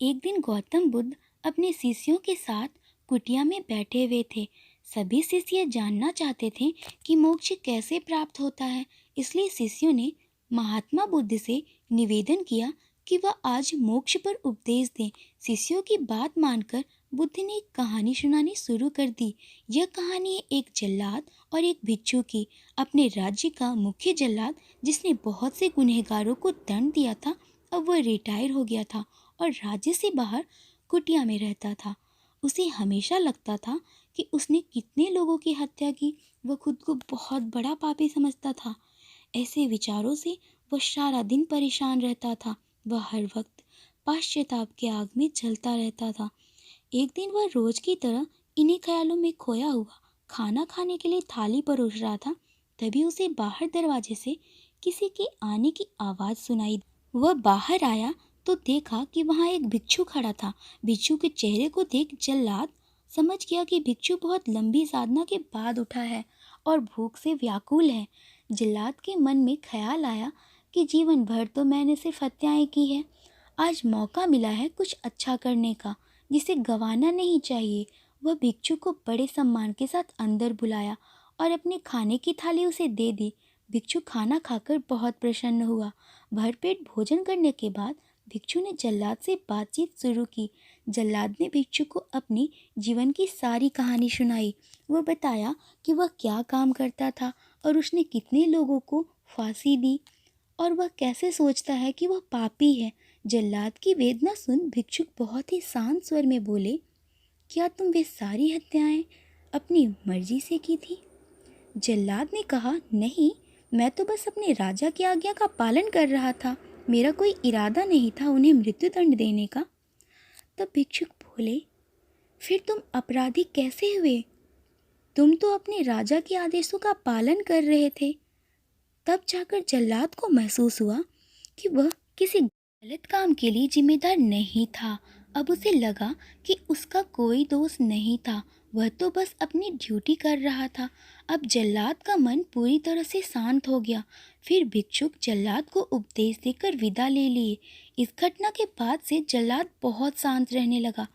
एक दिन गौतम बुद्ध अपने शिष्यों के साथ कुटिया में बैठे हुए थे। सभी शिष्य जानना चाहते थे कि मोक्ष कैसे प्राप्त होता है। इसलिए शिष्यों ने महात्मा बुद्ध से निवेदन किया कि वह आज मोक्ष पर उपदेश दें। शिष्यों की बात मानकर बुद्ध ने एक कहानी सुनानी शुरू कर दी। यह कहानी है एक जल्लाद और एक भिक्षु की। अपने राज्य का मुख्य जल्लाद, जिसने बहुत से गुनहगारों को दंड दिया था, अब वह रिटायर हो गया था और राज्य से बाहर कुटिया में रहता था। उसे हमेशा लगता था कि उसने कितने लोगों की हत्या की। वह खुद को बहुत बड़ा पापी समझता था। ऐसे विचारों से वह सारा दिन परेशान रहता था। वह हर वक्त पश्चाताप के आग में जलता रहता था। एक दिन वह रोज की तरह इन्हीं ख्यालों में खोया हुआ खाना खाने के लिए थाली परोस रहा था। तभी उसे बाहर दरवाजे से किसी के आने की आवाज़ सुनाई। वह बाहर आया तो देखा कि वहाँ एक भिक्षु खड़ा था। भिक्षु के चेहरे को देख जल्लाद समझ गया कि भिक्षु बहुत लंबी साधना के बाद उठा है और भूख से व्याकुल है। जल्लाद के मन में ख्याल आया कि जीवन भर तो मैंने सिर्फ हत्याएं की है। आज मौका मिला है कुछ अच्छा करने का, जिसे गंवाना नहीं चाहिए। वह भिक्षु को बड़े सम्मान के साथ अंदर बुलाया और अपने खाने की थाली उसे दे दी। भिक्षु खाना खाकर बहुत प्रसन्न हुआ। भरपेट भोजन करने के बाद भिक्षु ने जल्लाद से बातचीत शुरू की। जल्लाद ने भिक्षु को अपनी जीवन की सारी कहानी सुनाई। वह बताया कि वह क्या काम करता था और उसने कितने लोगों को फांसी दी और वह कैसे सोचता है कि वह पापी है। जल्लाद की वेदना सुन भिक्षुक बहुत ही शांत स्वर में बोले, क्या तुम वे सारी हत्याएं अपनी मर्जी से की थी? जल्लाद ने कहा, नहीं, मैं तो बस अपने राजा की आज्ञा का पालन कर रहा था। मेरा कोई इरादा नहीं था उन्हें मृत्युदंड देने का। तब भिक्षुक बोले, फिर तुम अपराधी कैसे हुए? तुम तो अपने राजा के आदेशों का पालन कर रहे थे। तब जाकर जल्लाद को महसूस हुआ कि वह किसी गलत काम के लिए जिम्मेदार नहीं था। अब उसे लगा कि उसका कोई दोष नहीं था, वह तो बस अपनी ड्यूटी कर रहा था। अब जल्लाद का मन पूरी तरह से शांत हो गया। फिर भिक्षुक जल्लाद को उपदेश देकर विदा ले लिए। इस घटना के बाद से जल्लाद बहुत शांत रहने लगा।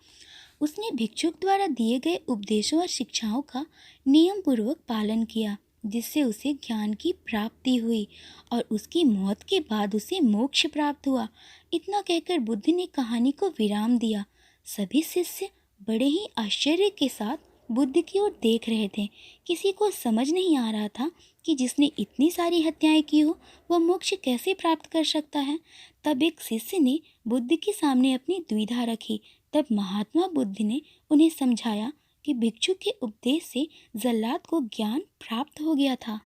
उसने भिक्षुक द्वारा दिए गए उपदेशों और शिक्षाओं का नियम पूर्वक पालन किया, जिससे उसे ज्ञान की प्राप्ति हुई और उसकी मौत के बाद उसे मोक्ष प्राप्त हुआ। इतना कहकर बुद्ध ने कहानी को विराम दिया। सभी शिष्य बड़े ही आश्चर्य के साथ बुद्ध की ओर देख रहे थे। किसी को समझ नहीं आ रहा था कि जिसने इतनी सारी हत्याएं की हो वह मोक्ष कैसे प्राप्त कर सकता है। तब एक शिष्य ने बुद्ध के सामने अपनी दुविधा रखी। तब महात्मा बुद्ध ने उन्हें समझाया कि भिक्षु के उपदेश से जल्लाद को ज्ञान प्राप्त हो गया था।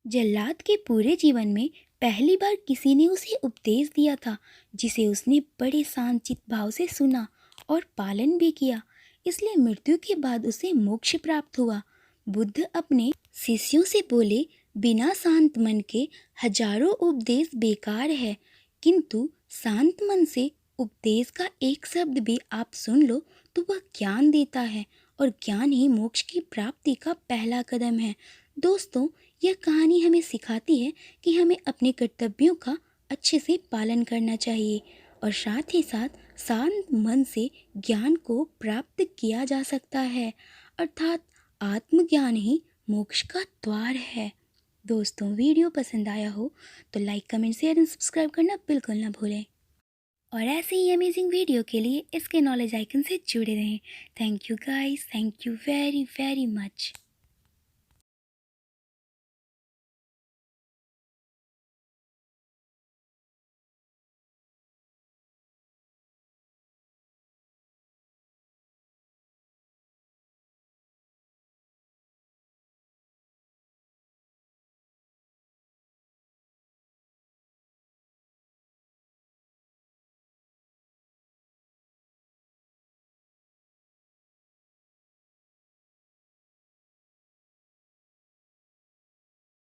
जल्लाद के पूरे जीवन में पहली बार किसी ने उसे उपदेश दिया था, जिसे उसने बड़े शांतचित्त भाव से सुना और पालन भी किया। इसलिए मृत्यु के बाद उसे मोक्ष प्राप्त हुआ। बुद्ध अपने शिष्यों से बोले, बिना शांत मन के हजारों उपदेश बेकार है, किंतु शांत मन से उपदेश का एक शब्द भी आप सुन लो तो वह ज्ञान देता है और ज्ञान ही मोक्ष की प्राप्ति का पहला कदम है। दोस्तों, यह कहानी हमें सिखाती है कि हमें अपने कर्तव्यों का अच्छे से पालन करना चाहिए और साथ ही साथ शांत मन से ज्ञान को प्राप्त किया जा सकता है, अर्थात आत्मज्ञान ही मोक्ष का द्वार है। दोस्तों, वीडियो पसंद आया हो तो like, comment, share and subscribe करना बिल्कुल ना भूलें और ऐसे ही अमेजिंग वीडियो के लिए इसके नॉलेज आइकन से जुड़े रहें। Thank you guys, thank you very very much.